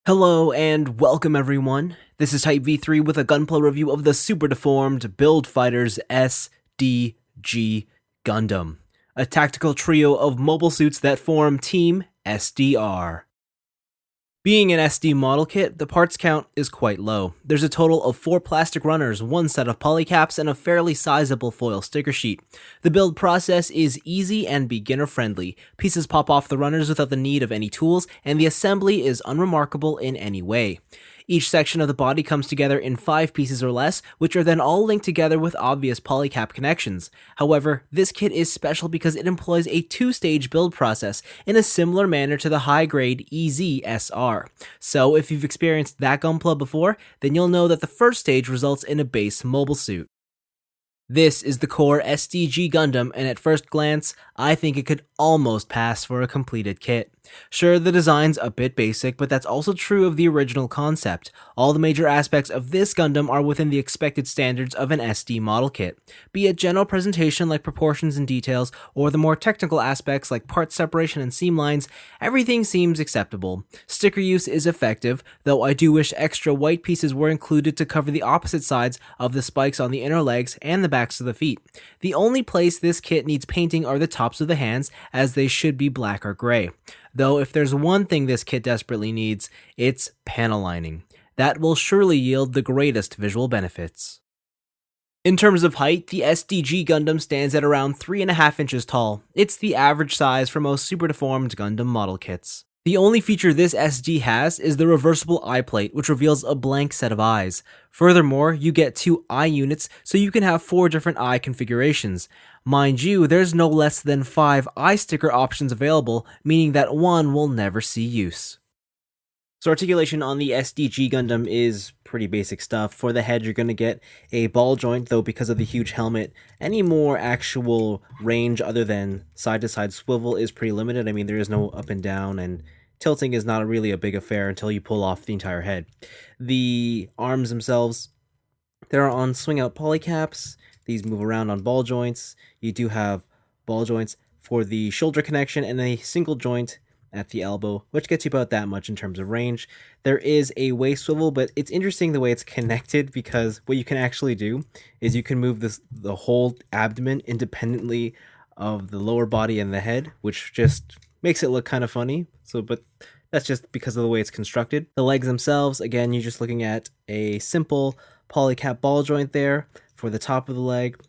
Hello and welcome everyone. This is Type V3 with a Gunpla review of the Super Deformed Build Fighters SDG Gundam, a tactical trio of mobile suits that form Team SDR. Being an SD model kit, the parts count is quite low. There's a total of 4 plastic runners, 1 set of polycaps, and a fairly sizable foil sticker sheet. The build process is easy and beginner friendly. Pieces pop off the runners without the need of any tools, and the assembly is unremarkable in any way. Each section of the body comes together in 5 pieces or less, which are then all linked together with obvious polycap connections. However, this kit is special because it employs a 2-stage build process in a similar manner to the high-grade EZ-SR. So if you've experienced that Gunpla before, then you'll know that the first stage results in a base mobile suit. This is the core SDG Gundam, and at first glance, I think it could almost pass for a completed kit. Sure, the design's a bit basic, but that's also true of the original concept. All the major aspects of this Gundam are within the expected standards of an SD model kit. Be it general presentation like proportions and details, or the more technical aspects like part separation and seam lines, everything seems acceptable. Sticker use is effective, though I do wish extra white pieces were included to cover the opposite sides of the spikes on the inner legs and the backs of the feet. The only place this kit needs painting are the tops of the hands, as they should be black or gray. Though if there's one thing this kit desperately needs, it's panel lining. That will surely yield the greatest visual benefits. In terms of height, the SDG Gundam stands at around 3.5 inches tall. It's the average size for most Super Deformed Gundam model kits. The only feature this SD has is the reversible eye plate, which reveals a blank set of eyes. Furthermore, you get 2 eye units, so you can have 4 different eye configurations. Mind you, there's no less than 5 eye sticker options available, meaning that one will never see use. So articulation on the SDG Gundam is pretty basic stuff. For the head, you're going to get a ball joint, though because of the huge helmet, any more actual range other than side-to-side swivel is pretty limited. I mean, there is no up and down, and tilting is not really a big affair until you pull off the entire head. The arms themselves, they're on swing-out polycaps. These move around on ball joints. You do have ball joints for the shoulder connection and a single joint at the elbow, which gets you about that much in terms of range. There is a waist swivel, but it's interesting the way it's connected, because what you can actually do is you can move the whole abdomen independently of the lower body and the head, which just makes it look kind of funny. But that's just because of the way it's constructed. The legs themselves, again, you're just looking at a simple polycap ball joint there for the top of the leg.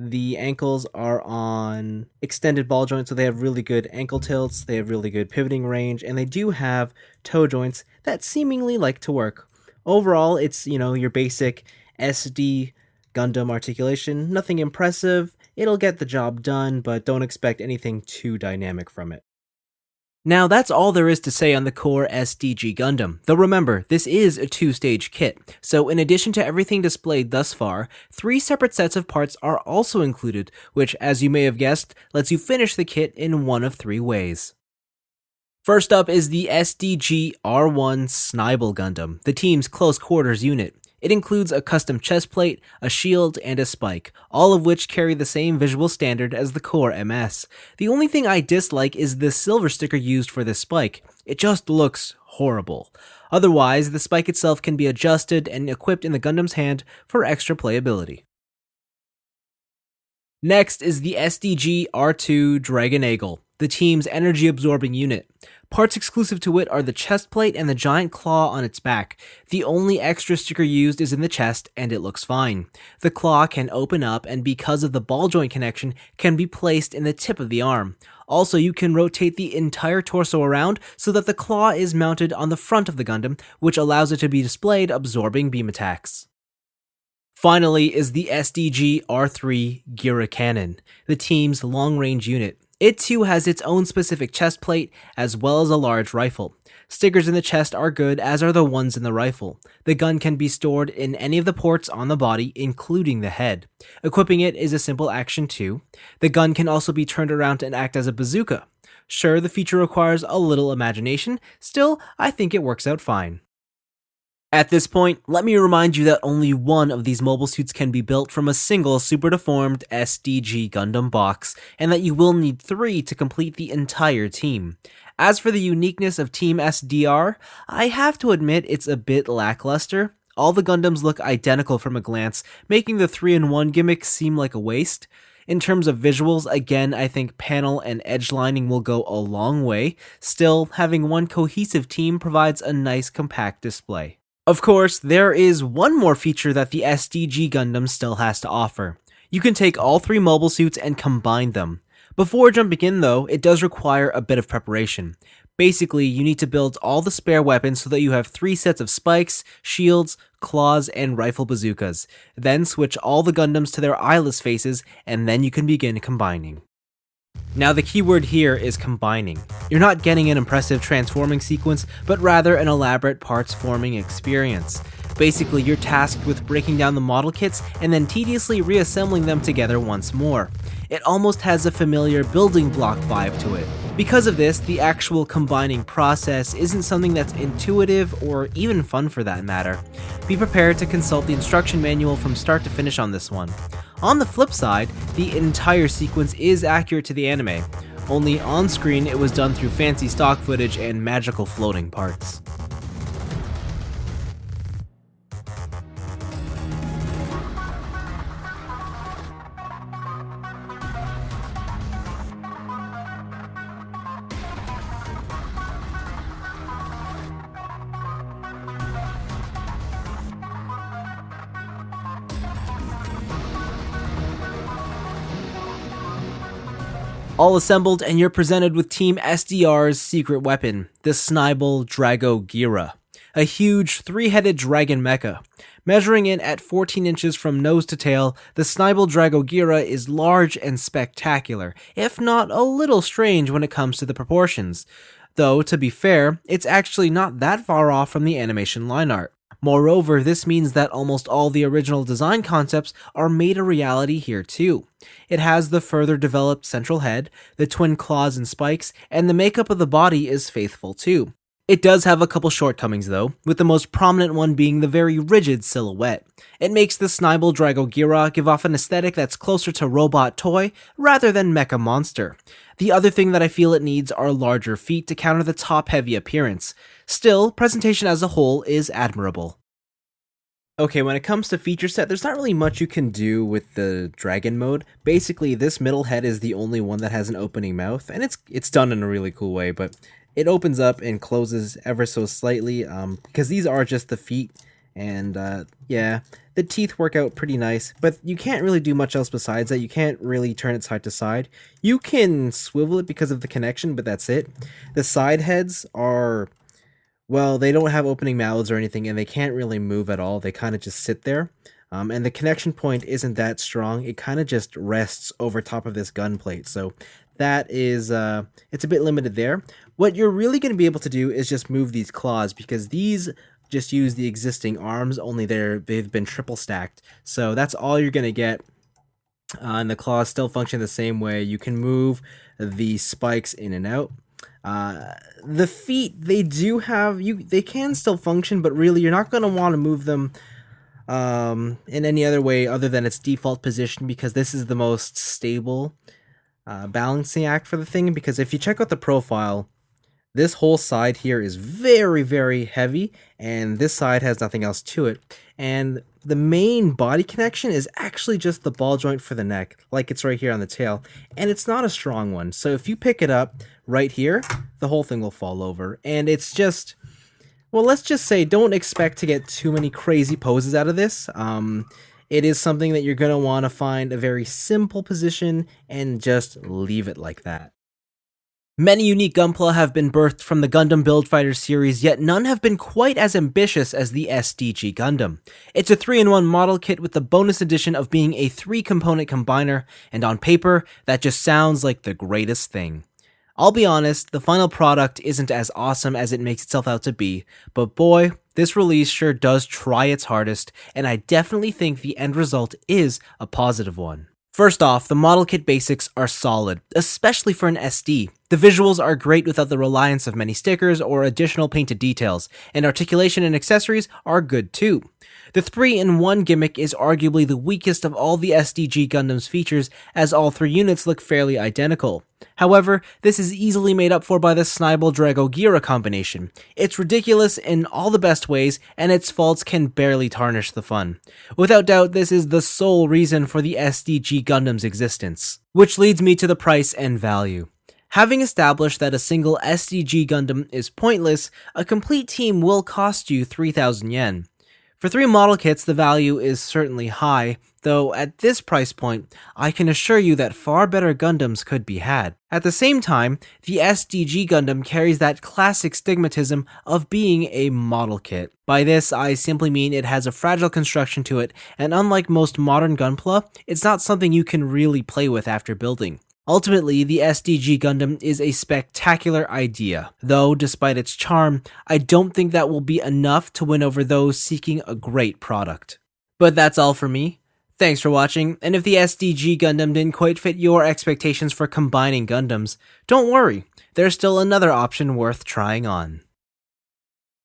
The ankles are on extended ball joints, so they have really good ankle tilts, they have really good pivoting range, and they do have toe joints that seemingly like to work. Overall, it's, your basic SD Gundam articulation. Nothing impressive. It'll get the job done, but don't expect anything too dynamic from it. Now that's all there is to say on the core SDG Gundam, though remember, this is a 2-stage kit, so in addition to everything displayed thus far, 3 separate sets of parts are also included, which, as you may have guessed, lets you finish the kit in one of 3 ways. First up is the SDG R1 Snibal Gundam, the team's close quarters unit. It includes a custom chest plate, a shield, and a spike, all of which carry the same visual standard as the core MS. The only thing I dislike is the silver sticker used for this spike. It just looks horrible. Otherwise, the spike itself can be adjusted and equipped in the Gundam's hand for extra playability. Next is the SDG R2 Dragonagel, the team's energy-absorbing unit. Parts exclusive to it are the chest plate and the giant claw on its back. The only extra sticker used is in the chest, and it looks fine. The claw can open up, and because of the ball joint connection, can be placed in the tip of the arm. Also, you can rotate the entire torso around so that the claw is mounted on the front of the Gundam, which allows it to be displayed absorbing beam attacks. Finally is the SDG R3 Giracanon, the team's long-range unit. It too has its own specific chest plate, as well as a large rifle. Stickers in the chest are good, as are the ones in the rifle. The gun can be stored in any of the ports on the body, including the head. Equipping it is a simple action too. The gun can also be turned around and act as a bazooka. Sure, the feature requires a little imagination, still, I think it works out fine. At this point, let me remind you that only one of these mobile suits can be built from a single Super Deformed SDG Gundam box, and that you will need 3 to complete the entire team. As for the uniqueness of Team SDR, I have to admit it's a bit lackluster. All the Gundams look identical from a glance, making the 3-in-1 gimmick seem like a waste. In terms of visuals, again, I think panel and edge lining will go a long way. Still, having one cohesive team provides a nice compact display. Of course, there is one more feature that the SDG Gundam still has to offer. You can take all 3 mobile suits and combine them. Before jumping in though, it does require a bit of preparation. Basically, you need to build all the spare weapons so that you have 3 sets of spikes, shields, claws, and rifle bazookas. Then switch all the Gundams to their eyeless faces, and then you can begin combining. Now the keyword here is combining. You're not getting an impressive transforming sequence, but rather an elaborate parts forming experience. Basically, you're tasked with breaking down the model kits and then tediously reassembling them together once more. It almost has a familiar building block vibe to it. Because of this, the actual combining process isn't something that's intuitive or even fun for that matter. Be prepared to consult the instruction manual from start to finish on this one. On the flip side, the entire sequence is accurate to the anime, only on screen it was done through fancy stock footage and magical floating parts. All assembled, and you're presented with Team SDR's secret weapon, the Snibal-Drago-Gira, a huge 3-headed dragon mecha. Measuring in at 14 inches from nose to tail, the Snibal-Drago-Gira is large and spectacular, if not a little strange when it comes to the proportions. Though, to be fair, it's actually not that far off from the animation line art. Moreover, this means that almost all the original design concepts are made a reality here too. It has the further developed central head, the twin claws and spikes, and the makeup of the body is faithful too. It does have a couple shortcomings though, with the most prominent one being the very rigid silhouette. It makes the Snibal-Drago-Gira give off an aesthetic that's closer to robot toy rather than mecha monster. The other thing that I feel it needs are larger feet to counter the top-heavy appearance. Still, presentation as a whole is admirable. Okay, when it comes to feature set, there's not really much you can do with the dragon mode. Basically, this middle head is the only one that has an opening mouth, and it's done in a really cool way, but it opens up and closes ever so slightly, because these are just the feet, and yeah, the teeth work out pretty nice, but you can't really do much else besides that. You can't really turn it side to side. You can swivel it because of the connection, but that's it. The side heads are, well, they don't have opening mouths or anything, and they can't really move at all. They kind of just sit there. And the connection point isn't that strong. It kind of just rests over top of this gun plate. So that is, it's a bit limited there. What you're really going to be able to do is just move these claws, because these just use the existing arms, only they've been triple stacked. So that's all you're going to get. And the claws still function the same way. You can move the spikes in and out. The feet, they do have, they can still function, but really you're not going to want to move them in any other way other than its default position, because this is the most stable balancing act for the thing. Because if you check out the profile, this whole side here is very, very heavy, and this side has nothing else to it. And the main body connection is actually just the ball joint for the neck, like it's right here on the tail, and it's not a strong one. So if you pick it up right here, the whole thing will fall over, and it's just, well, let's just say don't expect to get too many crazy poses out of this. It is something that you're going to want to find a very simple position and just leave it like that. Many unique Gunpla have been birthed from the Gundam Build Fighter series, yet none have been quite as ambitious as the SDG Gundam. It's a 3-in-1 model kit with the bonus addition of being a 3-component combiner, and on paper, that just sounds like the greatest thing. I'll be honest, the final product isn't as awesome as it makes itself out to be, but boy, this release sure does try its hardest, and I definitely think the end result is a positive one. First off, the model kit basics are solid, especially for an SD. The visuals are great without the reliance of many stickers or additional painted details, and articulation and accessories are good too. The 3-in-1 gimmick is arguably the weakest of all the SDG Gundam's features, as all 3 units look fairly identical. However, this is easily made up for by the Snibal-Drago-Gira combination. It's ridiculous in all the best ways, and its faults can barely tarnish the fun. Without doubt, this is the sole reason for the SDG Gundam's existence. Which leads me to the price and value. Having established that a single SDG Gundam is pointless, a complete team will cost you 3,000 yen. For 3 model kits, the value is certainly high, though at this price point, I can assure you that far better Gundams could be had. At the same time, the SDG Gundam carries that classic stigmatism of being a model kit. By this, I simply mean it has a fragile construction to it, and unlike most modern Gunpla, it's not something you can really play with after building. Ultimately, the SDG Gundam is a spectacular idea, though despite its charm, I don't think that will be enough to win over those seeking a great product. But that's all for me. Thanks for watching, and if the SDG Gundam didn't quite fit your expectations for combining Gundams, don't worry, there's still another option worth trying on.